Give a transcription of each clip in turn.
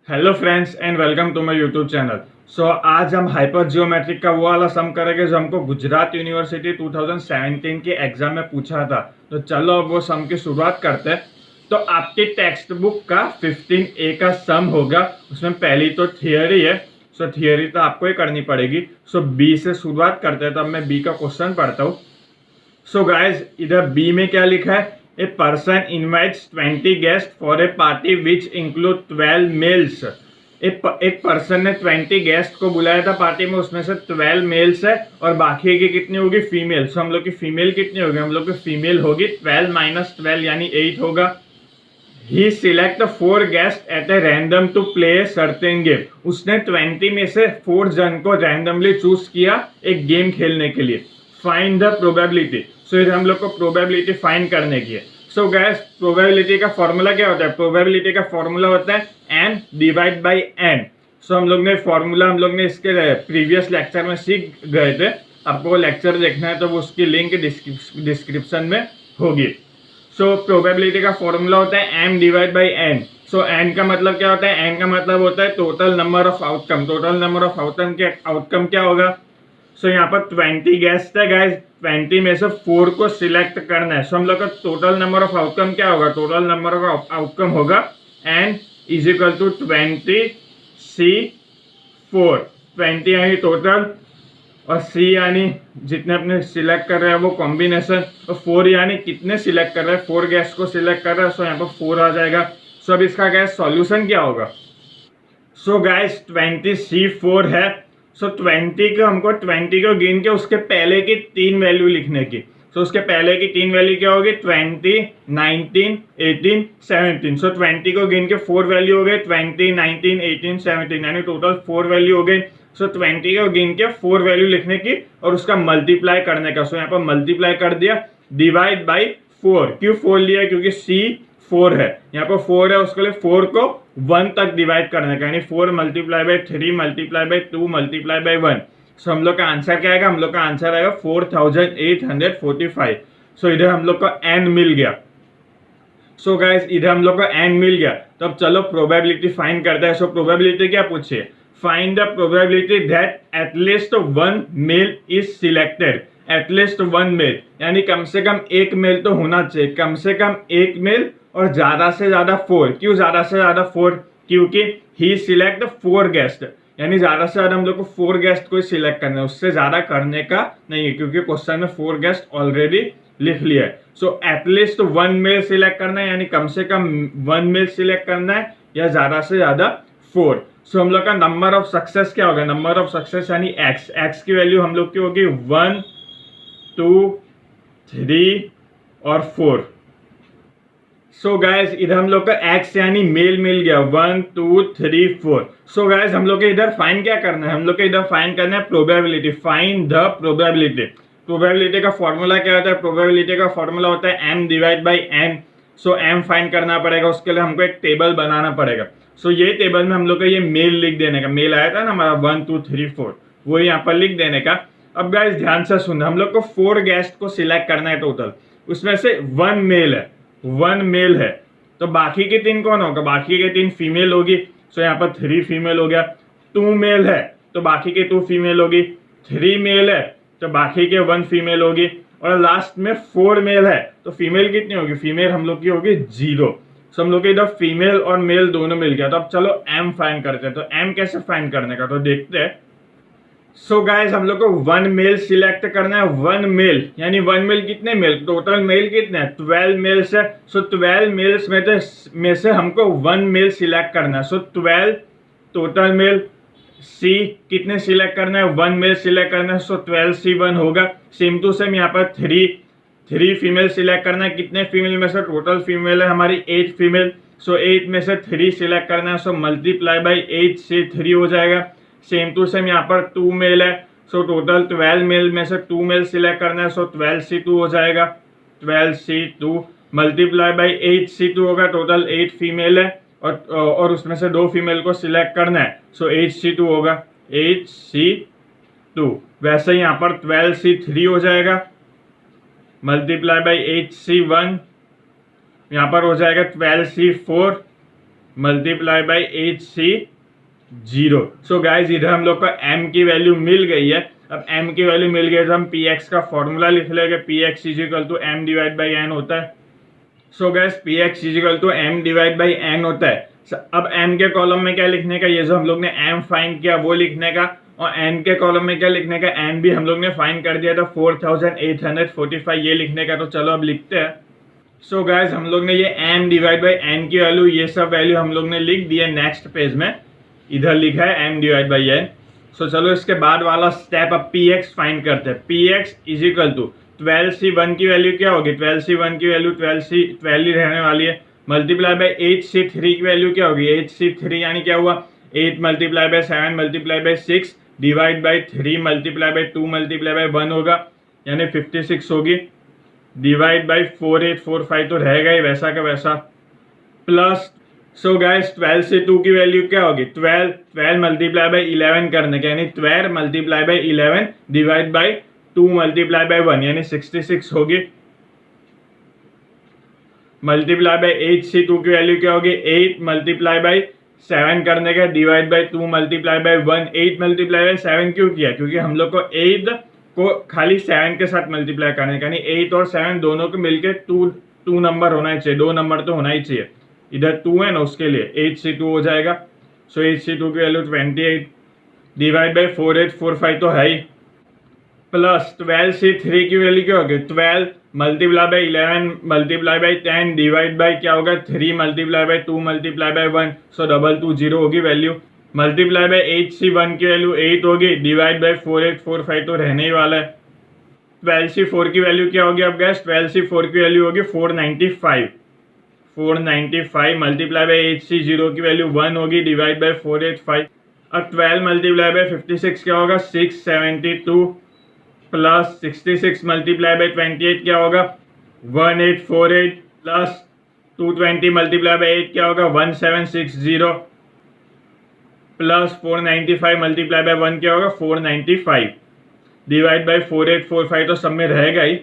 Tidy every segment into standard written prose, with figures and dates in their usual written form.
Hello friends and welcome to my YouTube channel. आज हम hyper geometric का वो वाला सम करेंगे जो हमको गुजरात यूनिवर्सिटी 2017 के एग्जाम में पूछा था। तो चलो अब वो सम की शुरुआत करते हैं। तो आपकी टेक्स्ट बुक का 15A का सम होगा। उसमें पहली तो थियरी है। थियरी तो आपको ही करनी पड़ेगी। बी से शुरुआत करते हैं। तो अब मैं बी का क्वेश्चन पढ़ता हूँ। गाइज इधर बी में क्या लिखा है? A person invites 20 guest for a party which include 12 males. एक पर्सन ने 20 गेस्ट को बुलाया था पार्टी में, उसमें से 12 मेल्स है और बाकी की कितनी होगी? फीमेल। हम लोग की फीमेल कितनी होगी? हम लोग की फीमेल होगी 12 माइनस 12 यानी 8 होगा। He select 4 guest at a random to play certain game. उसने 20 में से 4 जन को रैंडमली चूज किया एक गेम खेलने के लिए। Find the probability. इधर हम लोग को प्रोबेबिलिटी फाइंड करने की है। गैस प्रोबेबिलिटी का फॉर्मूला क्या होता है? प्रोबेबिलिटी का फॉर्मूला होता है n डिवाइड बाई n। हम लोग ने फॉर्मूला इसके प्रीवियस लेक्चर में सीख गए थे। आपको लेक्चर देखना है तो वो उसकी लिंक डिस्क्रिप्शन में होगी। प्रोबेबिलिटी का फॉर्मूला होता है m divide by n। n का मतलब क्या होता है? n का मतलब होता है total number of outcome. Total number of outcome क्या होगा? यहाँ पर 20 गेस्ट है गाइज, 20 में से 4 को सिलेक्ट करना है। हम लोग का टोटल नंबर ऑफ आउटकम क्या होगा? टोटल नंबर ऑफ आउटकम होगा n is equal to 20C4। 20 यानी टोटल और C यानी जितने अपने सिलेक्ट कर रहे हैं वो कॉम्बिनेशन, और 4 यानी कितने सिलेक्ट कर रहे हैं? 4 गेस्ट को सिलेक्ट कर रहे हैं। यहाँ पर 4 आ जाएगा। अब इसका गैस सॉल्यूशन क्या होगा? गाइस 20C4 है। 20 को हमको 20 को गिन के उसके पहले की 3 वैल्यू लिखने की। उसके पहले की 3 वैल्यू क्या होगी? 20, 19, 18, 17। 20 को गिन के 4 वैल्यू हो गए, 20, 19, 18, 17 यानी टोटल 4 वैल्यू हो गई। 20 को गिन के 4 वैल्यू लिखने की और उसका मल्टीप्लाई करने का। यहाँ पर मल्टीप्लाई कर दिया डिवाइड बाई 4। क्यों 4 लिया? क्योंकि C 4 है, यहाँ पर 4 है, उसके लिए 4 को 1 तक डिवाइड करने का, यानी 4 multiply by 3 multiply by 2 multiply by 1। हम लोग का आंसर क्या आएगा? हम लोग का आंसर आएगा 4845। इधर हम लोग का n मिल गया। गाइस इधर हम लोग का n मिल गया। तो अब चलो प्रोबेबिलिटी फाइंड करते हैं। प्रोबेबिलिटी क्या पूछिए? Find the probability that at least 1 male is selected. At least 1 male यानी कम से कम एक मेल तो होना चाहिए। कम से कम एक मेल और ज्यादा से ज्यादा 4। क्यों ज्यादा से ज्यादा 4? क्योंकि ही सिलेक्ट 4 गेस्ट, यानी ज्यादा से ज्यादा हम लोग को 4 गेस्ट को सिलेक्ट करना है, उससे ज्यादा करने का नहीं है, क्योंकि क्वेश्चन में 4 गेस्ट ऑलरेडी लिख लिया है। एटलीस्ट 1 मेल सिलेक्ट करना है, यानी कम से कम 1 मेल सिलेक्ट करना है, या ज्यादा से ज्यादा 4। हम लोग का नंबर ऑफ सक्सेस क्या होगा? नंबर ऑफ सक्सेस यानी x की वैल्यू हम लोग की होगी 1, 2, 3 और 4। गाइज इधर हम लोग का x यानी मेल मिल गया 1, 2, 3, 4। गाइज हम लोग के इधर फाइंड क्या करना है? हम लोग के इधर फाइंड करना है probability. Find the probability. Probability का फॉर्मूला क्या होता है? प्रोबेबिलिटी का फॉर्मूला होता है m divide by n। m find करना पड़ेगा, उसके लिए हमको एक टेबल बनाना पड़ेगा। ये टेबल में हम लोग का ये मेल लिख देने का। मेल आया था ना हमारा 1, 2, 3, 4, वो यहाँ पर लिख देने का। अब गाइज ध्यान से सुनना, हम लोग को 4 गेस्ट को सिलेक्ट करना है टोटल, उसमें से 1 मेल है, 1 मेल है, तो बाकी के 3 कौन होगा? बाकी के 3 फीमेल होगी। यहाँ पर 3 फीमेल हो गया। 2 मेल है तो बाकी के 2 फीमेल होगी। 3 मेल है तो बाकी के 1 फीमेल होगी। और लास्ट में 4 मेल है तो फीमेल कितनी होगी? फीमेल हम लोग की होगी 0। हम लोग के इधर फीमेल और मेल दोनों मिल गया। तो अब चलो m फाइंड करते हैं। तो m कैसे फाइंड करने का तो देखते हैं। गाइस हम लोग को 1 मेल सिलेक्ट करना है। 1 मेल यानी 1 मेल कितने मेल? टोटल मेल कितने हैं? 12 मेल्स है। 12 मेल्स में से हमको 1 मेल सिलेक्ट करना है। 12 टोटल मेल। C कितने सिलेक्ट करना है? 1 मेल सिलेक्ट करना है। 12C1 होगा। सेम टू सेम यहाँ पर 3 फीमेल सिलेक्ट करना है। कितने फीमेल में से? टोटल फीमेल है हमारी 8 फीमेल। 8 में से 3 सिलेक्ट करना है। मल्टीप्लाई बाई 8 से 3 हो जाएगा। सेम टू सेम यहाँ पर 2 मेल है। टोटल 12 मेल में से 2 मेल सिलेक्ट करना है। 12C2 हो जाएगा। 12C2 मल्टीप्लाई बाई 8C2 होगा। टोटल 8 फीमेल है और उसमें से 2 फीमेल को सिलेक्ट करना है। 8C2 होगा। 8C2 वैसे यहाँ पर 12C3 हो जाएगा। मल्टीप्लाई बाई 8C1 यहाँ पर हो जाएगा 12C4 multiply by HC0। So guys इधर हम लोग को m की वैल्यू मिल गई है। अब m की वैल्यू मिल गई तो हम px का फॉर्मूला लिख लेंगे, px is equal to m divide by n होता है। So guys px is equal to m divide by n होता है। अब m के कॉलम में क्या लिखने का, ये जो हम लोग ने m फाइंड किया वो लिखने का, और n के कॉलम में क्या लिखने का, n भी हम लोग ने फाइंड कर दिया था 4845 ये लिखने का। तो चलो अब लिखते हैं। सो गाइज हम लोग ने ये m डिवाइड बाई n की वैल्यू, ये सब वैल्यू हम लोग ने लिख दी है। नेक्स्ट पेज में इधर लिखा है m डिवाइड बाई n। सो चलो इसके बाद वाला स्टेप अब px फाइंड करते हैं। px is equal to 12c1 की वैल्यू क्या होगी, 12c1 की वैल्यू 12 ही रहने वाली है, मल्टीप्लाई बाई 8c3 की वैल्यू क्या होगी, 8c3 यानी क्या हुआ 8 multiply by 7 multiply by 6 divide by 3 multiply by 2 multiply by 1 होगा, यानी 56 होगी, डिवाइड बाई 4845 तो रहेगा ही वैसा का वैसा, प्लस सो गाइस 12 से 2 की वैल्यू क्या होगी, 12 मल्टीप्लाई बाई 11 करने का, यानी 12 multiply by 11 divide by 2 multiply by 1 यानी 66 होगी, मल्टीप्लाई बाई 8c2 की वैल्यू क्या होगी, 8 मल्टीप्लाई बाई 7 करने का divide by 2 multiply by 1। 8 multiply by 7 क्यों किया, क्योंकि हम लोग को 8 को खाली 7 के साथ मल्टीप्लाई करने का, यानी 8 और 7 दोनों को मिलके 2 नंबर होना चाहिए, 2 नंबर तो होना ही चाहिए। इधर 2 है ना, उसके लिए 8c2 हो जाएगा। सो 8c2 की वैल्यू 28 डिवाइड बाई 4845 तो है ही, प्लस 12c3 की वैल्यू क्या होगी, 12 multiply by 11 multiply by 10 divide by क्या होगा 3 मल्टीप्लाई बाई 2 मल्टीप्लाई बाई 1, सो 220 होगी वैल्यू, मल्टीप्लाई बाई 8c1 की वैल्यू 8 होगी, डिवाइड बाई 4845 तो रहने ही वाला है। 12c4 की वैल्यू क्या होगी अब गैस, 12c4 की वैल्यू होगी 495 मल्टीप्लाई बाई 8c0 की वैल्यू 1 होगी, डिवाइड बाई 485। अब 12 मल्टीप्लाई बाई 56 क्या होगा 672, प्लस 66 मल्टीप्लाई बाई 28 क्या होगा 1848, प्लस 220 मल्टीप्लाई बाई 8 क्या होगा 1760, प्लस 495 मल्टीप्लाई बाई 1 क्या होगा 495, डिवाइड बाई 4845 तो सब में रहेगा ही।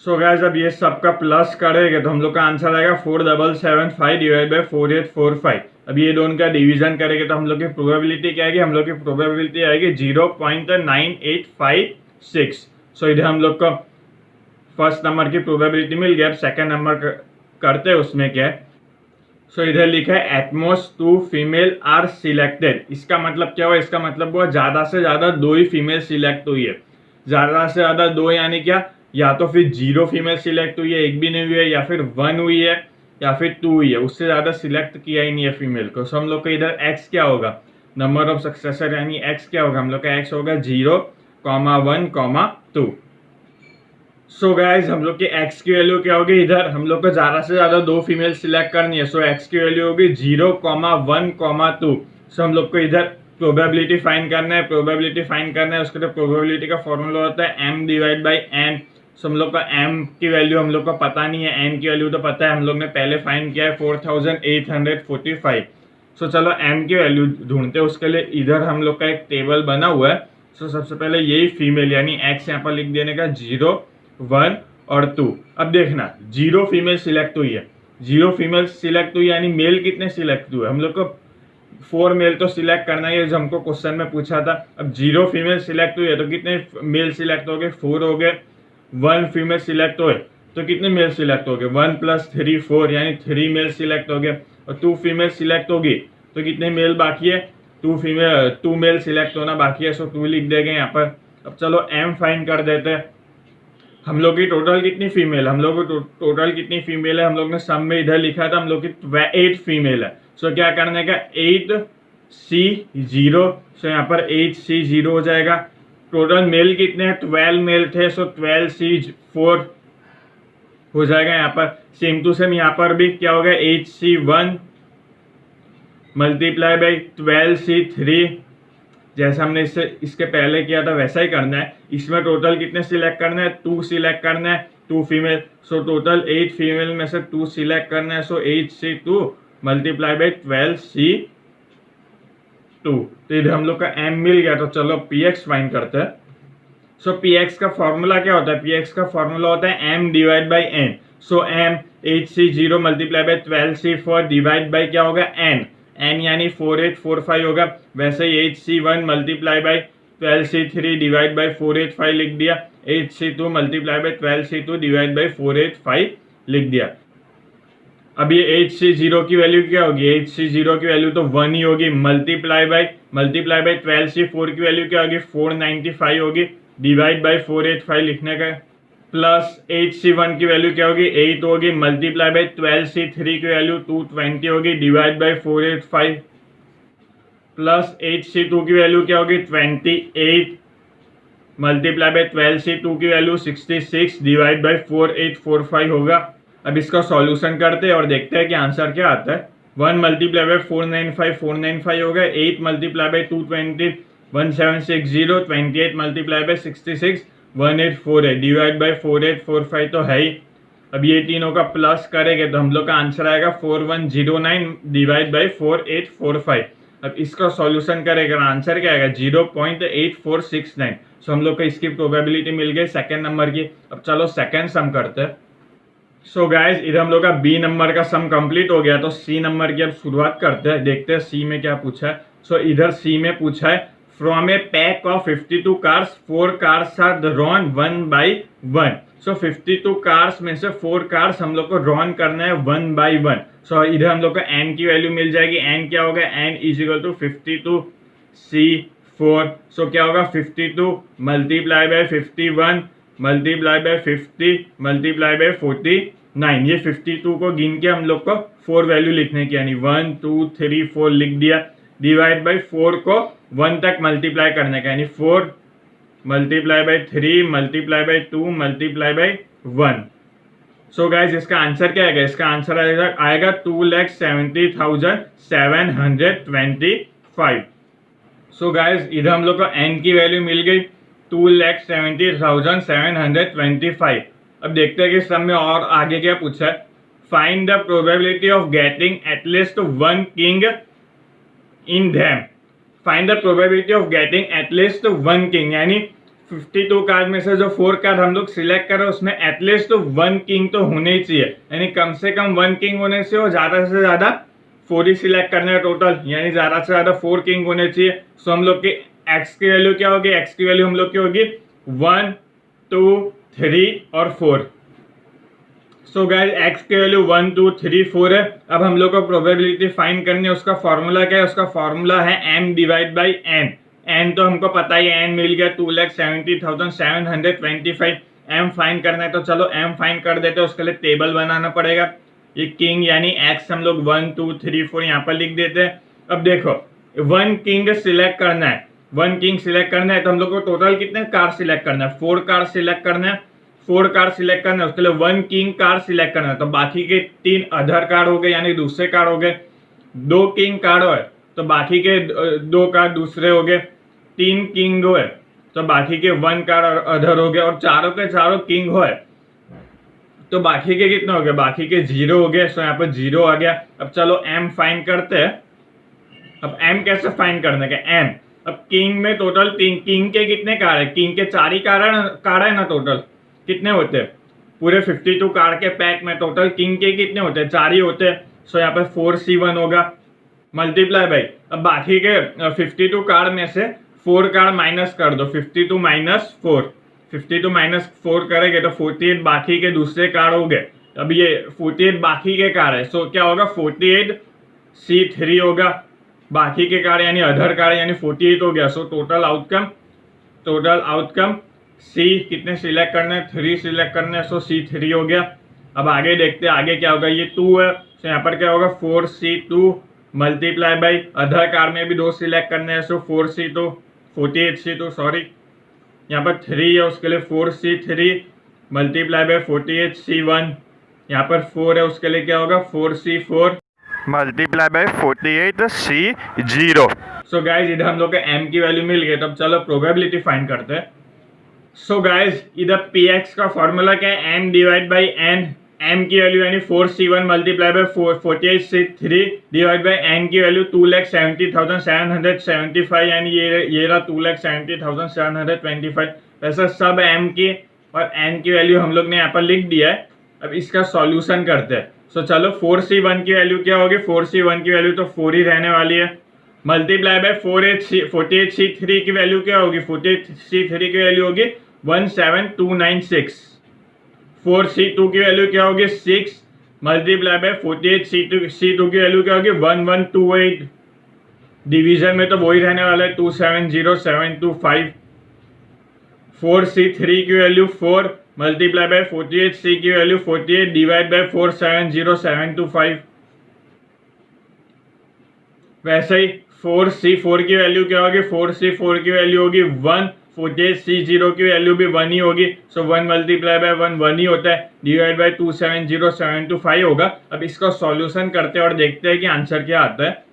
सो गाइस अब ये सबका प्लस करेंगे तो हम लोग का आंसर आएगा 4775 डिवाइड बाई 4845। अब ये दोनों का डिवीजन करेंगे तो हम लोग की प्रोबेबिलिटी क्या आएगी, हम लोग की प्रोबेबिलिटी आएगी 0.9856। सो इधर हम लोग को फर्स्ट नंबर की प्रोबेबिलिटी मिल गया। अब सेकेंड नंबर करते हैं, उसमें क्या है। सो इधर लिखा है at most 2 female are selected. इसका मतलब क्या हुआ, इसका मतलब हुआ ज्यादा से ज्यादा 2 ही फीमेल सिलेक्ट हुई है। ज्यादा से ज्यादा 2 यानी क्या, या तो फिर 0 फीमेल सिलेक्ट हुई है, एक भी नहीं हुई है, या फिर 1 हुई है, या फिर 2 हुई है, उससे ज्यादा सिलेक्ट किया ही नहीं है फीमेल को। सो हम लोग का इधर x क्या होगा, नंबर ऑफ सक्सेसर यानी x क्या होगा, हम लोग का x होगा 0, 1, 2। सो गाइज हम लोग की x की वैल्यू क्या होगी, इधर हम लोग को ज्यादा से ज्यादा 2 फीमेल सिलेक्ट करनी है। सो x की वैल्यू होगी 0, 1, 2। सो हम लोग को इधर प्रोबेबिलिटी फाइंड करना है, प्रोबेबिलिटी फाइंड करना है, उसके लिए प्रोबेबिलिटी का फॉर्मूला होता है m डिवाइड बाई n। सो हम लोग का m की वैल्यू हम लोग को पता नहीं है, n की वैल्यू तो पता है, हम लोग ने पहले फाइंड किया है 4845। सो चलो m की वैल्यू ढूंढते हैं, उसके लिए इधर हम लोग का एक टेबल बना हुआ है। सो सबसे पहले यही फीमेल यानी x यहाँ पर लिख देने का 0, 1 और 2। अब देखना 0 फीमेल सिलेक्ट हुई है, 0 फीमेल सिलेक्ट हुई यानी मेल कितने सिलेक्ट हुए, हम लोग को 4 मेल तो सिलेक्ट करना है, जो हमको क्वेश्चन में पूछा था। अब 0 फीमेल सिलेक्ट हुई है तो कितने मेल सिलेक्ट हो गए, 4 हो गए। 1 फीमेल सिलेक्ट हुए तो कितने मेल सिलेक्ट हो गए, 1 + 3 4 यानी 3 मेल सिलेक्ट हो गए। और 2 फीमेल सिलेक्ट होगी तो कितने मेल बाकी है, 2 मेल सिलेक्ट होना बाकी है। सो 2 लिख देंगे यहाँ पर। अब चलो m फाइंड कर देते हैं। हम लोग की टोटल कितनी फीमेल, हम लोग की टोटल कितनी फीमेल है, हम लोग ने सम में इधर लिखा था, हम लोग की 8 फीमेल है। सो क्या करने का 8c0, सो यहाँ पर 8c0 हो जाएगा। टोटल मेल कितने हैं, 12 मेल थे, सो 12c4 हो जाएगा यहाँ पर। सेम टू सेम यहाँ पर भी क्या होगा 8c1 मल्टीप्लाई बाई 12c3, जैसा हमने इसके पहले किया था वैसा ही करना है। इसमें टोटल कितने सिलेक्ट करना है, 2 सिलेक्ट करना है, 2 फीमेल। सो टोटल 8 फीमेल में से 2 सिलेक्ट करना है। सो 8c2 मल्टीप्लाई बाई 12c2। तो इधर हम लोग का m मिल गया। तो चलो px फाइंड करते हैं। सो px का फॉर्मूला क्या होता है, px का फॉर्मूला होता है m divide by n। So M HC0 multiply by 12C4 divide by क्या होगा n यानी 4845 होगा। वैसे ही HC1 multiply by 12C3 divide by 485 लिख दिया। HC2 multiply by 12C2 divide by 485 लिख दिया। अब ये HC0 की वैल्यू क्या होगी? HC0 की वैल्यू तो 1 ही होगी। मल्टीप्लाई बाय 12C4 की वैल्यू क्या होगी? 495 होगी डिवाइड बाय 485 लिखने का। प्लस HC1 की वैल्यू क्या होगी? 8 होगी मल्टीप्लाई बाय 12C3 की वैल्यू 220 होगी डिवाइड बाय 485 प्लस HC2 की वैल्यू क्या होगी? 28 मल्टीप्लाई बाय 12C2 की वैल्यू 66 डिवाइड बाय 4845 होगा। अब इसका सॉल्यूशन करते हैं और देखते हैं कि आंसर क्या आता है। 1 मल्टीप्लाई बाय 495 होगा। 8 multiply by 220 1760। 28 multiply by 66 184 divide by 4845 तो है ही। अब ये तीनों का प्लस करेंगे तो हम लोग का आंसर आएगा 4109 डिवाइड बाय 4845। अब इसका सॉल्यूशन करेंगे आंसर क्या आएगा? 0.8469। सो हम लोग को इसकी प्रोबेबिलिटी मिल गई सेकेंड नंबर की। अब चलो सेकेंड सम करते हैं। सो गाइज इधर हम लोग का बी नंबर का सम कंप्लीट हो गया तो सी नंबर की अब शुरुआत करते हैं। देखते हैं सी में क्या पूछा है। सो इधर सी में पूछा है from a pack of 52 cards 4 cards are drawn 1 by 1। So 52 cards में से 4 कार्स हम लोग को ड्रॉन करना है 1 by 1। सो इधर हम लोग को n की वैल्यू मिल जाएगी। n क्या होगा? n is equal to 52C4। So क्या होगा? 52 multiply by 51 multiply by 50 multiply by 49। ये 52 को गिन के हम लोग को 4 वैल्यू लिखने की, यानी 1 2 3 4 लिख दिया। डिवाइड बाय 4 को 1 तक मल्टीप्लाई करने का, यानी 4 multiply by 3 multiply by 2 multiply by 1। So guys इसका आंसर क्या आएगा? इसका आंसर आएगा 2,70,725। सो गाइज इधर हम लोग को n की वैल्यू मिल गई 2,70,725। अब देखते हैं कि सम में और आगे क्या पूछा है। Find the probability of getting at least 1 king in धैम। Find the probability of getting at least 1 king, यानी 52 कार्ड में से जो 4 कार्ड हम लोग सिलेक्ट कर रहे हैं उसमें एटलीस्ट 1 किंग तो होने ही चाहिए, यानी कम से कम 1 किंग होने से और ज्यादा से ज्यादा 4 ही सिलेक्ट करने का टोटल, यानी ज्यादा से ज्यादा 4 किंग होने चाहिए। सो हम लोग की एक्स की वैल्यू क्या होगी? एक्स की वैल्यू हम लोग की होगी 1 2 3 और 4। सो गाइस एक्स की वैल्यू 1 2 3 4 है। अब हम लोग को प्रोबेबिलिटी फाइंड करनी है। उसका फॉर्मूला क्या है? उसका फॉर्मूला है m divide by n। n तो हमको पता ही है, n मिल गया 2,70,725। m फाइंड करना है तो चलो m फाइंड कर देते हैं। उसके लिए टेबल बनाना पड़ेगा। ये किंग यानी x हम लोग 1 2 3 4 यहाँ पर लिख देते हैं। अब देखो 1 किंग सिलेक्ट करना है, 1 किंग सिलेक्ट करना है तो हम लोग को टोटल कितने कार सिलेक्ट करना है? 4 कार सिलेक्ट करना है। 4 कार सिलेक्ट करना है, उसके लिए 1 किंग कार सिलेक्ट करना है। तो बाकी के 3 अदर कार्ड हो गए, यानी दूसरे कार्ड हो गए। 2 किंग कार्ड हो तो बाकी के 2 कार्ड दूसरे हो गए। 3 किंग हो तो बाकी के 1 कार्ड अदर हो गए। और चारों के चारों किंग हो तो बाकी के कितने हो गए? बाकी के 0 हो गए। सो यहाँ पर 0 आ गया। अब चलो m फाइंड करते हैं। अब m कैसे फाइंड करने का? m अब किंग में टोटल किंग के कितने कार्ड है? किंग के 4 ही कार्ड है ना। टोटल कितने होते हैं? पूरे 52 कार्ड के पैक में टोटल किंग के कितने होते हैं? 4 ही होते हैं। सो यहाँ पर 4C1 होगा मल्टीप्लाई बाई, अब बाकी के 52 कार्ड में से 4 कार्ड माइनस कर दो। 52 माइनस 4, 52 माइनस 4 करेंगे तो 48 बाकी के दूसरे कार्ड हो गए। अब ये 48 बाकी के कार्ड है। सो क्या होगा? 48C3 होगा बाकी के कार्ड, यानी अदर कार्ड, यानी 48 हो गया। सो टोटल आउटकम C कितने सिलेक्ट करने हैं? 3 सिलेक्ट करने हैं। सो C3 हो गया। अब आगे देखते हैं आगे क्या होगा। ये 2 है तो यहाँ पर क्या होगा? 4C2 multiply by other card में भी 2 सिलेक्ट करने हैं। सो 4C2 48C2 सॉरी, यहाँ पर 3 है उसके लिए 4C3 मल्टीप्लाई बाई 48C1। यहाँ पर 4 है उसके लिए क्या होगा? 4C4 multiply by 48C0। So guys इधर हम लोग के m की वैल्यू मिल गई। तब चलो प्रोबेबिलिटी फाइंड करते हैं। सो गाइज इधर px का फॉर्मूला क्या है? m divide by n। m की वैल्यू यानी 4C1 multiply by 48C3 divide by n की वैल्यू 2,70,775, यानी ये रहा 2,70,725। वैसे सब m की और n की वैल्यू हम लोग ने यहाँ पर लिख दिया है। अब इसका सॉल्यूशन करते हैं। सो चलो 4C1 की वैल्यू क्या होगी, 4C1 की वैल्यू तो 4 ही रहने वाली है, मल्टीप्लाई बाय 48C3 की वैल्यू क्या होगी, 48C3 की वैल्यू होगी 17296, 4C2 की वैल्यू क्या होगी 6, मल्टीप्लाई बाय 48C2 की वैल्यू क्या होगी 1128, डिवीजन में तो वही रहने वाला है 270725, 4C3 की वैल्यू 4, मल्टीप्लाई बाय 48C की वैल्यू 48, डिवाइड बाय 470725। वैसे ही 4C4 की वैल्यू क्या होगी, 4C4 की वैल्यू होगी 1, 48C0 की वैल्यू भी 1 ही होगी, सो 1 मल्टीप्लाई बाय 1 1 ही होता है, डिवाइड बाय 270725 होगा। अब इसका सॉल्यूशन करते हैं और देखते हैं कि आंसर क्या आता है।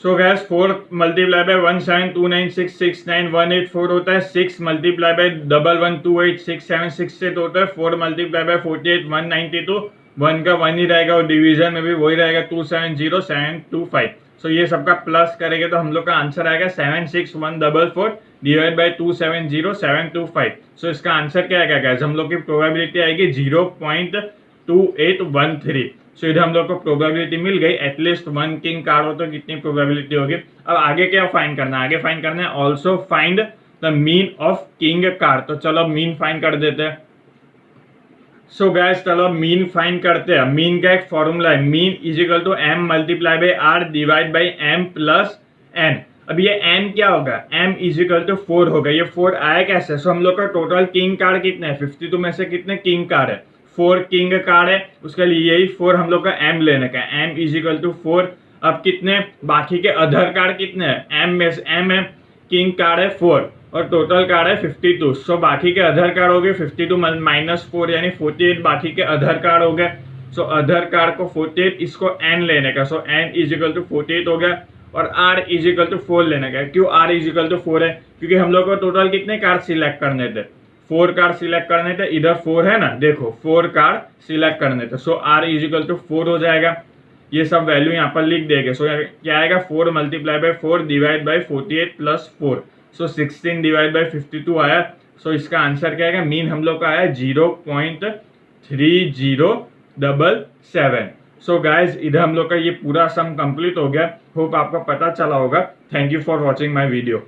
सो गैस 4 मल्टीप्लाई बाय 172966918 होता है, 6 मल्टीप्लाई बाय 1128676 से तो होता है 4 मल्टीप्लाई बाय 48 192, 1 का 1 ही रहेगा और डिवीजन में भी वही रहेगा 270725। सो ये सबका प्लस करेंगे तो हम लोग का आंसर आएगा 76144 डिवाइड बाय 270725। सो इसका आंसर क्या आएगा गैस, हम लोग की प्रोबेबिलिटी आएगी 0.2813। सो इधर हम लोग को प्रोबेबिलिटी मिल गई, एटलीस्ट 1 किंग कार्ड हो तो कितनी प्रोबेबिलिटी होगी। अब आगे क्या फाइंड करना है, आगे फाइंड करना है also find the mean of king card. तो चलो मीन फाइंड कर देते हैं। सो गैस चलो मीन फाइंड करते हैं। मीन का एक फॉर्मूला है, mean is equal to m multiply by r divide by m plus n। अब ये m क्या होगा, m इज इक्वल टू 4 होगा। ये 4 आया कैसे, सो हम लोग का टोटल किंग कार्ड कितने हैं, 52 में से कितने किंग कार्ड है, 4 किंग कार्ड है, उसके लिए यही 4 हम लोग का m लेने का है, m इज इक्वल टू 4। अब कितने बाकी के अदर कार्ड कितने हैं, m में से m है, किंग कार्ड है 4 और टोटल कार्ड है 52। सो बाकी के अदर कार्ड हो गए 52 माइनस 4 यानी 48 बाकी के अदर कार्ड हो गए। सो अदर कार्ड को 48, इसको n लेने का, सो n इज इक्वल टू 48 हो गया और r इज इक्वल टू 4 लेने का। क्यों r इज इक्वल टू 4 है, क्योंकि हम लोग को टोटल कितने कार्ड सिलेक्ट करने थे, 4 कार्ड सिलेक्ट करने थे, इधर 4 है ना, देखो 4 कार्ड सिलेक्ट करने थे। सो r इज इक्वल टू 4 हो जाएगा, ये सब वैल्यू यहाँ पर लिख देंगे। सो क्या आएगा 4 multiply by 4 divide by 48 plus 4, so 16 divide by 52 आया। सो इसका आंसर क्या आएगा, मीन हम लोग का आया 0.3077। सो गाइज इधर हम लोग का ये पूरा सम कंप्लीट हो गया। होप आपको पता चला होगा। Thank you for watching my video.